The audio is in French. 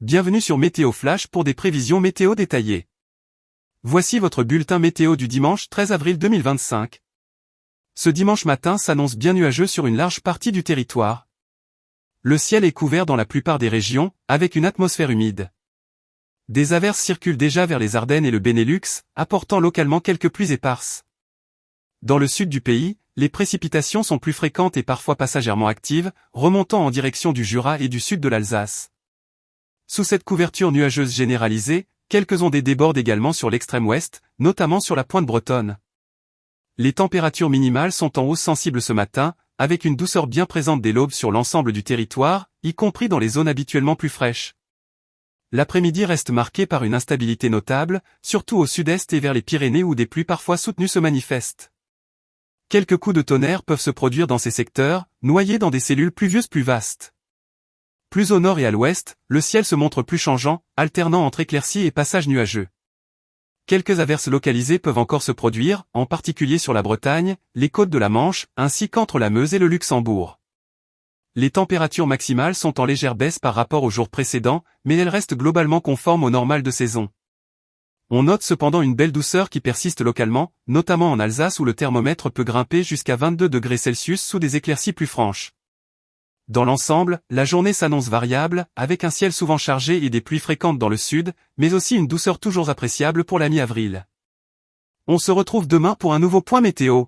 bienvenue sur Météo Flash pour des prévisions météo détaillées. Voici votre bulletin météo du dimanche 13 avril 2025. Ce dimanche matin s'annonce bien nuageux sur une large partie du territoire. Le ciel est couvert dans la plupart des régions, avec une atmosphère humide. Des averses circulent déjà vers les Ardennes et le Benelux, apportant localement quelques pluies éparses. Dans le sud du pays, les précipitations sont plus fréquentes et parfois passagèrement actives, remontant en direction du Jura et du sud de l'Alsace. Sous cette couverture nuageuse généralisée, quelques ondées débordent également sur l'extrême ouest, notamment sur la pointe bretonne. Les températures minimales sont en hausse sensible ce matin, avec une douceur bien présente dès l'aube sur l'ensemble du territoire, y compris dans les zones habituellement plus fraîches. L'après-midi reste marqué par une instabilité notable, surtout au sud-est et vers les Pyrénées où des pluies parfois soutenues se manifestent. Quelques coups de tonnerre peuvent se produire dans ces secteurs, noyés dans des cellules pluvieuses plus vastes. Plus au nord et à l'ouest, le ciel se montre plus changeant, alternant entre éclaircies et passages nuageux. Quelques averses localisées peuvent encore se produire, en particulier sur la Bretagne, les côtes de la Manche, ainsi qu'entre la Meuse et le Luxembourg. Les températures maximales sont en légère baisse par rapport aux jours précédents, mais elles restent globalement conformes au normal de saison. On note cependant une belle douceur qui persiste localement, notamment en Alsace où le thermomètre peut grimper jusqu'à 22 degrés Celsius sous des éclaircies plus franches. Dans l'ensemble, la journée s'annonce variable, avec un ciel souvent chargé et des pluies fréquentes dans le sud, mais aussi une douceur toujours appréciable pour la mi-avril. On se retrouve demain pour un nouveau point météo.